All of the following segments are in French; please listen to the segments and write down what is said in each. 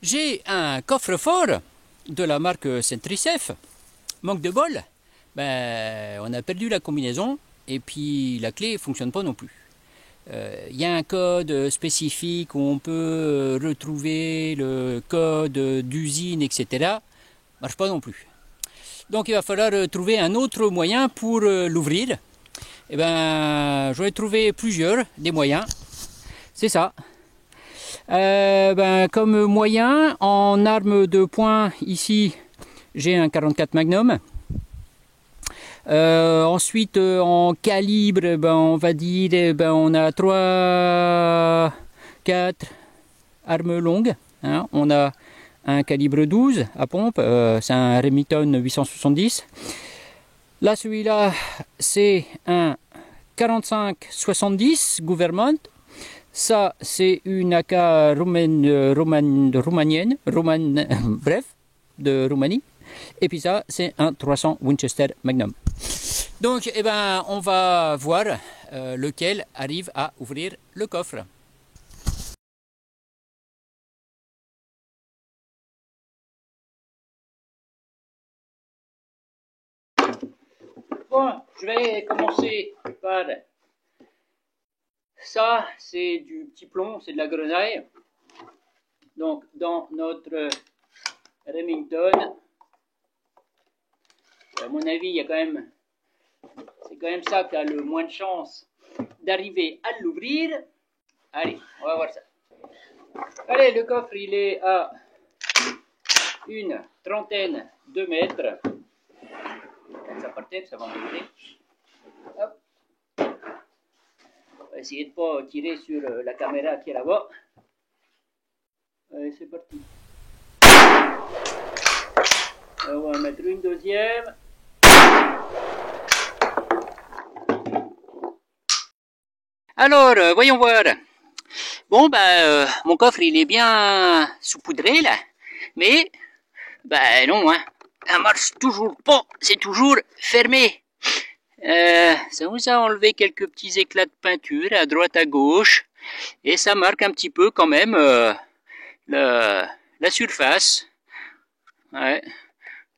J'ai un coffre-fort de la marque Centricef. Manque de bol, on a perdu la combinaison et puis la clé ne fonctionne pas non plus. Il y a un code spécifique où on peut retrouver le code d'usine, etc. Marche pas non plus. Donc il va falloir trouver un autre moyen pour l'ouvrir. Et j'en ai trouvé plusieurs, des moyens. C'est ça. Comme moyen, en arme de poing, ici, j'ai un 44 Magnum. Ensuite, en calibre, on va dire, on a 3, 4 armes longues. Hein. On a un calibre 12 à pompe, c'est un Remington 870. Là, celui-là, c'est un 45-70 Government. Ça, c'est une AK roumanienne, bref, de Roumanie. Et puis ça, c'est un 300 Winchester Magnum. Donc, on va voir lequel arrive à ouvrir le coffre. Bon, je vais commencer par ça, c'est du petit plomb, c'est de la grenaille. Donc, dans notre Remington, à mon avis, il y a c'est quand même ça qui a le moins de chance d'arriver à l'ouvrir. Allez, on va voir ça. Allez, le coffre, il est à une trentaine de mètres. Ça par terre, ça va m'aider. Hop. On va essayer de ne pas tirer sur la caméra qui est là-bas. Allez, c'est parti. Alors, on va en mettre une deuxième. Alors, voyons voir. Bon, mon coffre, il est bien saupoudré, là. Mais, non, hein. Ça marche toujours pas. C'est toujours fermé. Ça vous a enlevé quelques petits éclats de peinture à droite, à gauche. Et ça marque un petit peu quand même la surface. Ouais.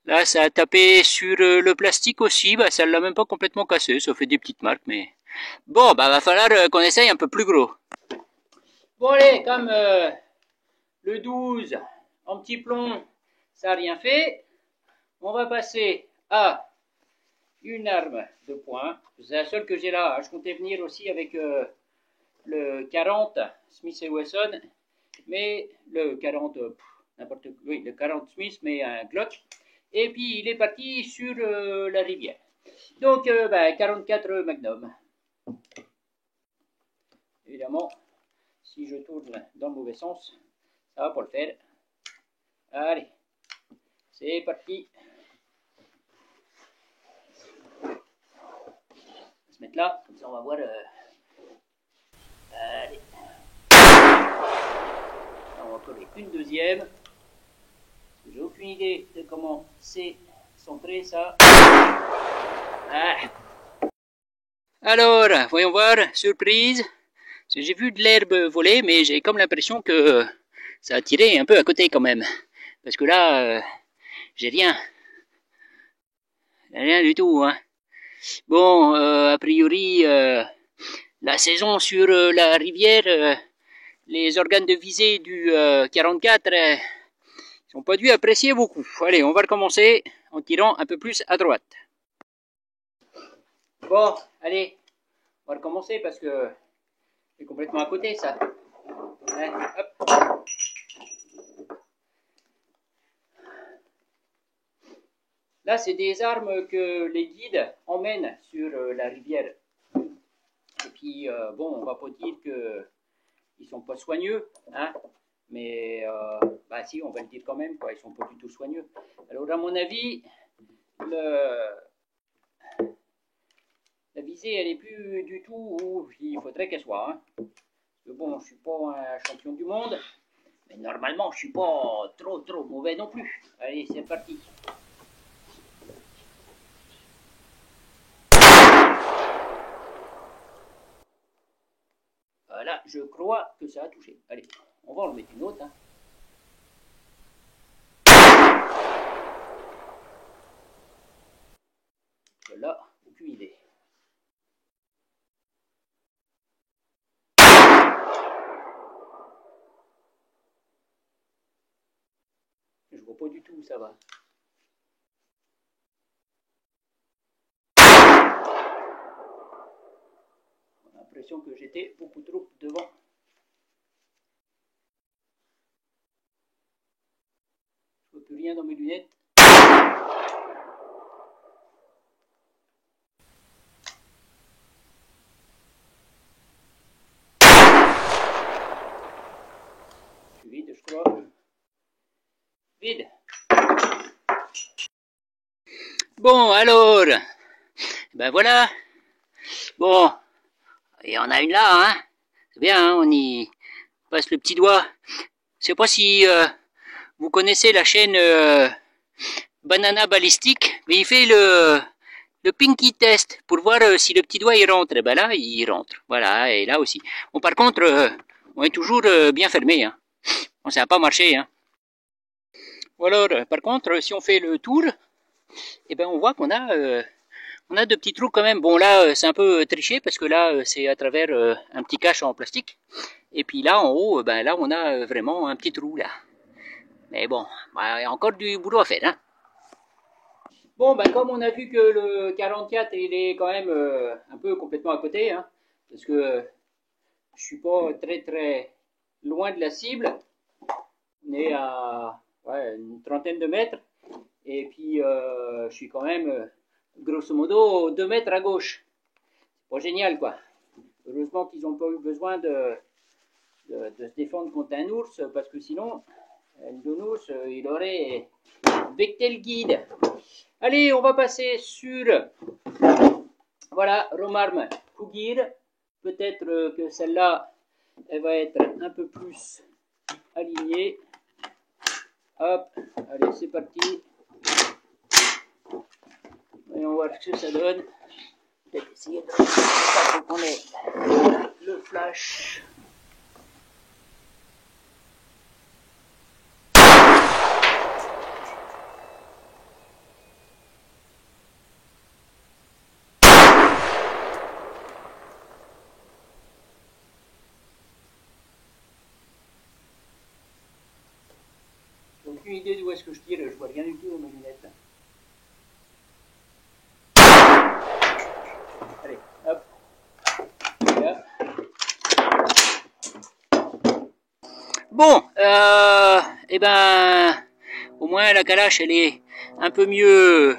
Là, ça a tapé sur le plastique aussi. Ça l'a même pas complètement cassé. Ça fait des petites marques, mais... Bon, va falloir qu'on essaye un peu plus gros. Bon, allez, comme le 12 en petit plomb, ça n'a rien fait. On va passer à une arme de poing. C'est la seule que j'ai là. Je comptais venir aussi avec le 40 Smith & Wesson, mais le 40, n'importe quoi, oui, le 40 Smith, mais un Glock. Et puis il est parti sur la rivière. Donc 44 Magnum. Évidemment, si je tourne dans le mauvais sens, ça va pas le faire. Allez, c'est parti. On va se mettre là, comme ça on va voir. Allez. On va coller une deuxième. J'ai aucune idée de comment c'est centré ça. Ah. Alors, voyons voir, surprise. J'ai vu de l'herbe voler, mais j'ai comme l'impression que ça a tiré un peu à côté quand même. Parce que là, j'ai rien. Rien du tout, hein. Bon, a priori, la saison sur la rivière, les organes de visée du 44 sont pas dû apprécier beaucoup. Allez, on va recommencer en tirant un peu plus à droite. Bon, allez, on va recommencer parce que c'est complètement à côté ça. Ouais, hop. Là, c'est des armes que les guides emmènent sur la rivière. Et puis, bon, on va pas dire qu'ils sont pas soigneux, hein, mais si, on va le dire quand même, quoi, ils sont pas du tout soigneux. Alors, à mon avis, la visée, elle est plus du tout où il faudrait qu'elle soit. Hein. Parce que bon, je suis pas un champion du monde, mais normalement, je suis pas trop mauvais non plus. Allez, c'est parti. Voilà, je crois que ça a touché. Allez, on va en mettre une autre. Hein. Oh, pas du tout, ça va. J'ai l'impression que j'étais beaucoup trop devant. Je vois plus rien dans mes lunettes. Je suis vide, je crois. Vide. Bon, alors, ben voilà. Bon, et on a une là, hein. C'est bien, hein, on y passe le petit doigt. Je sais pas si vous connaissez la chaîne Banana Ballistic, mais il fait le pinky test pour voir si le petit doigt il rentre. Et ben là, il rentre. Voilà, et là aussi. Bon, par contre, on est toujours bien fermé. Hein. Bon, ça n'a pas marché. Hein. Ou alors, par contre, si on fait le tour, et ben on voit qu'on a de petits trous quand même. Bon là, c'est un peu triché parce que là, c'est à travers un petit cache en plastique. Et puis là, en haut, ben là, on a vraiment un petit trou là. Mais bon, ben, il y a encore du boulot à faire. Hein. Bon, ben comme on a vu que le 44, il est quand même un peu complètement à côté, hein, parce que je suis pas très loin de la cible. On est à une trentaine de mètres. Et puis, je suis quand même, grosso modo, 2 mètres à gauche. C'est pas génial, quoi. Heureusement qu'ils n'ont pas eu besoin de se défendre contre un ours, parce que sinon, un ours, il aurait becté le guide. Allez, on va passer sur, voilà, Romarm Kougir. Peut-être que celle-là, elle va être un peu plus alignée. Hop, allez, c'est parti. Voyons voir ce que ça donne. Peut-être essayer de faire qu'on ait le flash. J'ai aucune idée d'où est-ce que je tire, je vois rien du tout dans mes lunettes. Allez, hop. Là. Bon, et ben, au moins la calache, elle est un peu mieux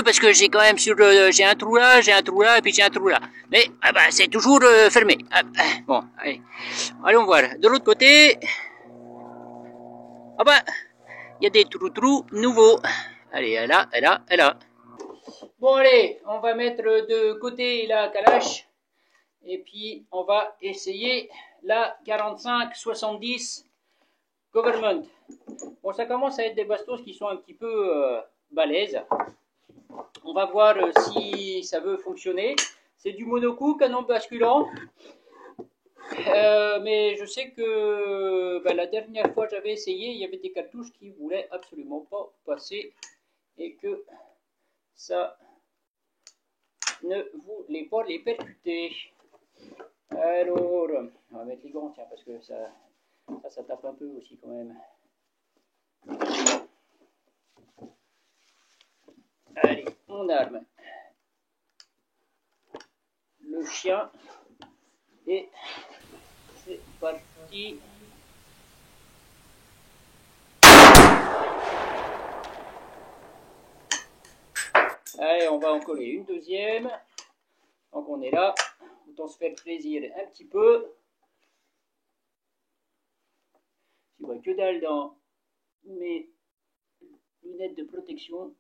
parce que j'ai quand même j'ai un trou là, et puis j'ai un trou là. Mais ah ben, c'est toujours fermé. Bon, allez, allons voir. De l'autre côté, ah ben, il y a des trous nouveaux. Allez, elle a. Bon allez, on va mettre de côté la calache et puis on va essayer la 45-70 Government. Bon, ça commence à être des bastos qui sont un petit peu balèzes. On va voir si ça veut fonctionner. C'est du monocoup, canon basculant. Mais je sais que la dernière fois j'avais essayé, il y avait des cartouches qui voulaient absolument pas passer et que ça ne voulait pas les percuter. Alors, on va mettre les gants, tiens, parce que ça tape un peu aussi quand même. Allez, on arme le chien et c'est parti. Allez, on va en coller une deuxième. Donc on est là, autant se faire plaisir un petit peu. Je vois que dalle dans mes lunettes de protection.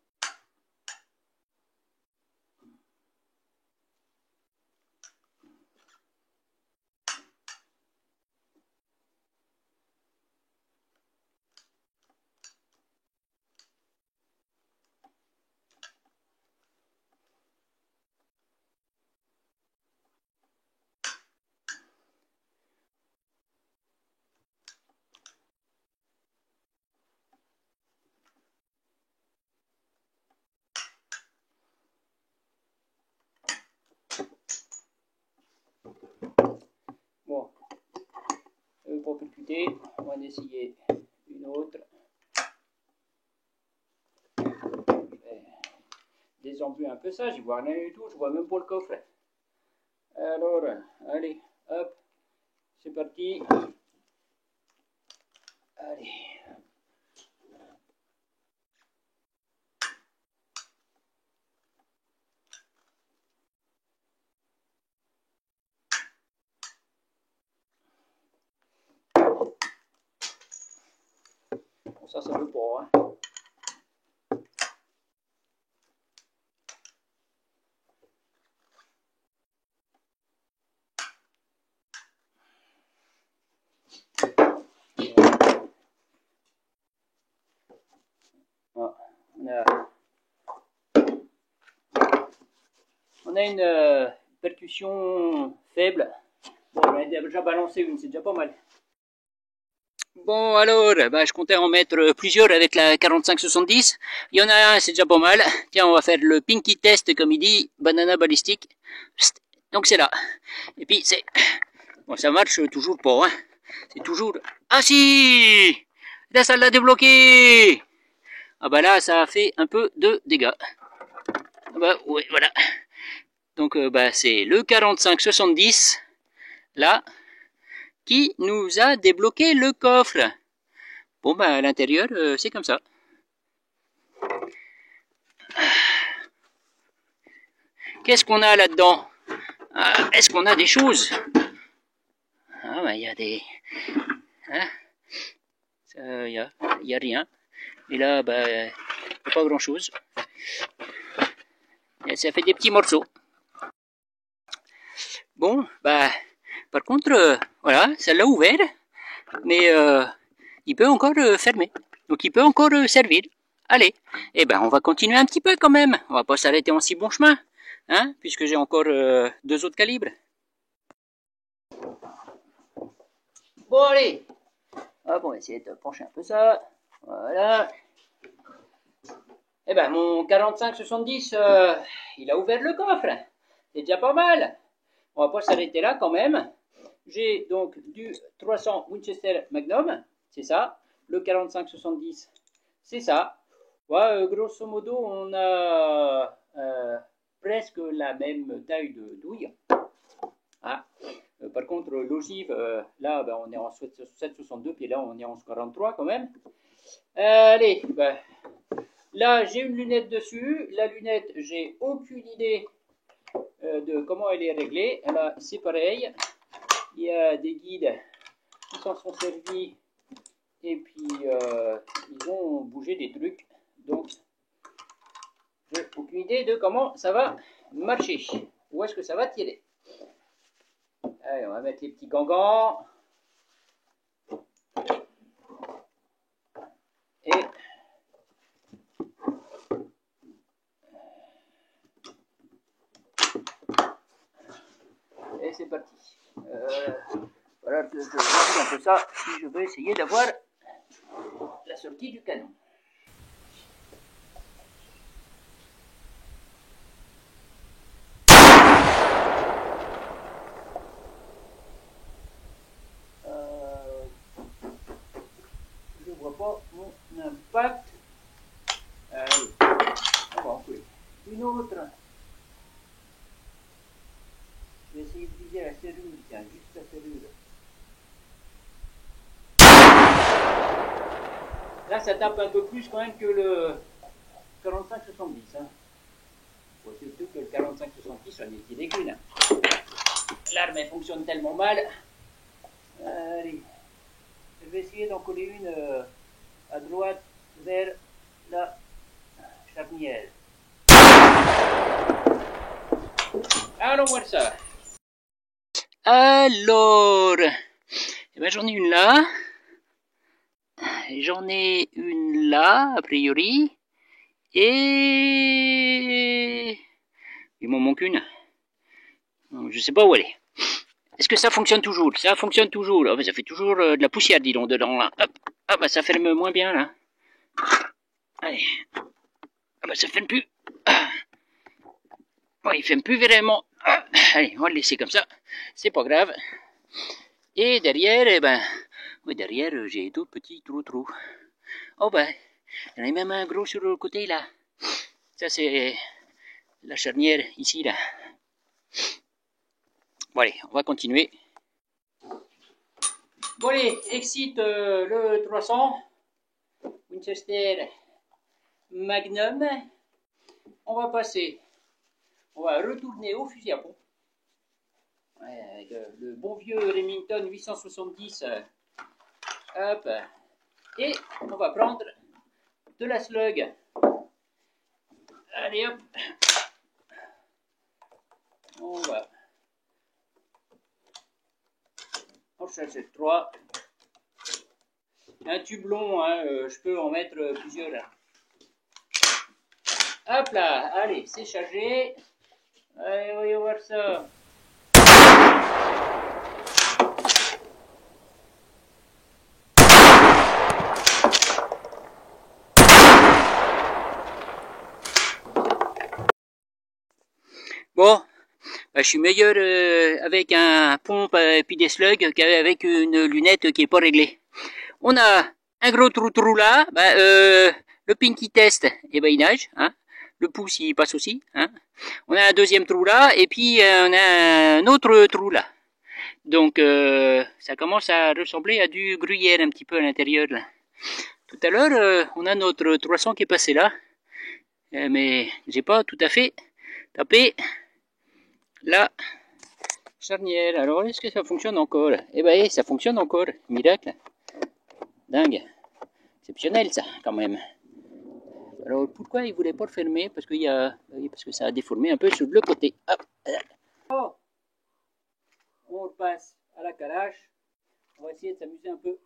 Bon, pour percuter, on va essayer Une autre. Désembuer un peu ça, j'y vois rien du tout, je vois même pas le coffre. Alors, allez, hop, c'est parti. Allez. Bon, ça veut pas, hein. On a une percussion faible. Bon, on a déjà balancé une, c'est déjà pas mal. Bon, alors, bah, je comptais en mettre plusieurs avec la 4570. Il y en a un, c'est déjà pas mal. Tiens, on va faire le pinky test, comme il dit, banana balistique. Donc c'est là. Et puis c'est... Bon, ça marche toujours pas, hein. C'est toujours... Ah si! Là, ça l'a débloqué! Ah bah là, ça a fait un peu de dégâts. Ah bah, ouais, voilà. Donc, bah, c'est le 4570, là, qui nous a débloqué le coffre. Bon, bah, à l'intérieur, c'est comme ça. Qu'est-ce qu'on a là-dedans? Est-ce qu'on a des choses? Ah, bah, il y a des... Hein? Il y a rien. Et là, bah, pas grand-chose. Ça fait des petits morceaux. Bon, bah, par contre, voilà, ça l'a ouvert, mais il peut encore fermer. Donc il peut encore servir. Allez, eh ben on va continuer un petit peu quand même. On va pas s'arrêter en si bon chemin, hein, puisque j'ai encore deux autres calibres. Bon allez, hop, on va essayer de pencher un peu ça. Voilà. Eh ben mon 45-70, il a ouvert le coffre. C'est déjà pas mal. On va pas s'arrêter là quand même. J'ai donc du 300 Winchester Magnum, c'est ça. Le 45-70, c'est ça. Ouais, grosso modo, on a presque la même taille de douille. Ah. Par contre, l'ogive, là, ben, on est en 7,62, puis là, on est en 43 quand même. Allez, ben, là, j'ai une lunette dessus. La lunette, j'ai aucune idée de comment elle est réglée. Là, c'est pareil. Il y a des guides qui s'en sont servis et puis ils ont bougé des trucs. Donc, j'ai aucune idée de comment ça va marcher. Où est-ce que ça va tirer? Allez, on va mettre les petits gants. Et c'est parti. Voilà que je recule un peu ça si je veux essayer d'avoir la sortie du canon. Je vois pas mon impact. Allez, on va en couler une autre. Je vais essayer de viser la cellule, tiens, juste la cellule. Là, ça tape un peu plus quand même que le 45-70. Hein. Faut surtout que le 45-70 soit des petits déclins. L'arme, elle fonctionne tellement mal. Allez, je vais essayer d'en coller une à droite vers la charnière. Allons voir ça. Alors, eh ben, j'en ai une là. J'en ai une là, a priori. Et il m'en manque une. Je sais pas où elle est. Est-ce que ça fonctionne toujours? Ça fonctionne toujours. Oh, ça fait toujours de la poussière, dis donc, dedans. Là. Hop. Ah bah ça ferme moins bien, là. Allez. Ah bah ça ferme plus. Ah. Bon, il ferme plus vraiment. Ah. Allez, on va le laisser comme ça. C'est pas grave. Et derrière, eh ben, Ouais, derrière, j'ai d'autres petits trous. Oh ben, il y en a même un gros sur le côté là. Ça c'est la charnière ici là. Bon allez, on va continuer. Bon allez, excite le 300 Winchester Magnum. On va passer, on va retourner au fusil à pompe. Ouais, avec le bon vieux Remington 870. Hop. Et on va prendre de la slug. Allez hop. On va. On cherche 3. Un tube long, hein, je peux en mettre plusieurs. Là. Hop là, allez, c'est chargé. Allez, voyons voir ça. Bon, bah, je suis meilleur avec un pompe et puis des slugs qu'avec une lunette qui est pas réglée. On a un gros trou là, bah, le pinky test, eh ben, il nage, hein. Le pouce il passe aussi, hein. On a un deuxième trou là, et puis on a un autre trou là. Donc ça commence à ressembler à du gruyère un petit peu à l'intérieur. Tout à l'heure, on a notre 300 qui est passé là, mais j'ai pas tout à fait tapé la charnière. Alors est-ce que ça fonctionne encore? Eh ben ça fonctionne encore, miracle. Dingue, exceptionnel ça quand même. Alors pourquoi il voulait pas le fermer? Parce que ça a déformé un peu sur le côté. Hop. Oh. On repasse à la calache. On va essayer de s'amuser un peu.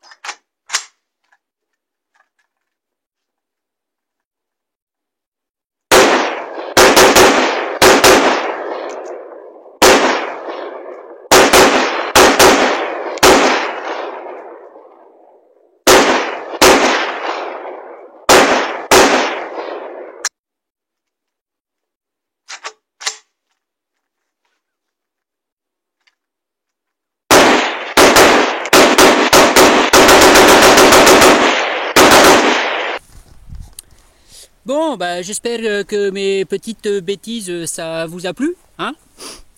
Bon, bah, j'espère que mes petites bêtises, ça vous a plu, hein.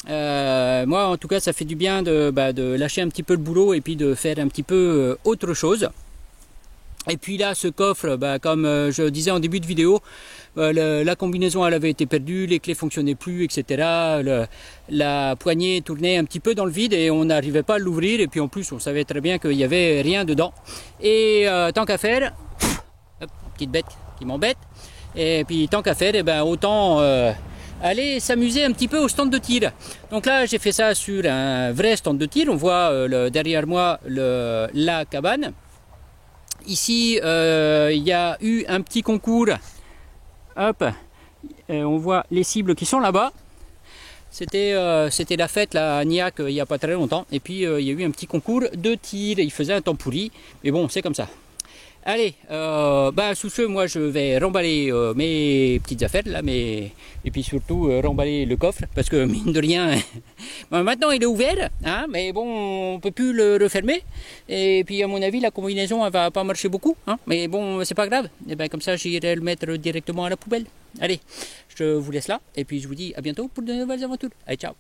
Moi, en tout cas, ça fait du bien de lâcher un petit peu le boulot et puis de faire un petit peu autre chose. Et puis là, ce coffre, bah, comme je disais en début de vidéo, la combinaison elle avait été perdue, les clés fonctionnaient plus, etc. La poignée tournait un petit peu dans le vide et on n'arrivait pas à l'ouvrir. Et puis en plus, on savait très bien qu'il n'y avait rien dedans. Et tant qu'à faire, hop, petite bête qui m'embête. Et puis tant qu'à faire, eh ben, autant aller s'amuser un petit peu au stand de tir. Donc là, j'ai fait ça sur un vrai stand de tir. On voit derrière moi la cabane. Ici, il y a eu un petit concours. Hop, on voit les cibles qui sont là-bas. C'était la fête là, à Niac il n'y a pas très longtemps. Et puis, il y a eu un petit concours de tir. Il faisait un temps pourri. Mais bon, c'est comme ça. Allez, sous ce, moi je vais remballer mes petites affaires là, et puis surtout remballer le coffre, parce que mine de rien, maintenant il est ouvert, hein, mais bon, on peut plus le refermer, et puis à mon avis la combinaison elle va pas marcher beaucoup, hein, mais bon, c'est pas grave, et ben comme ça j'irai le mettre directement à la poubelle. Allez, je vous laisse là, et puis je vous dis à bientôt pour de nouvelles aventures. Allez, ciao.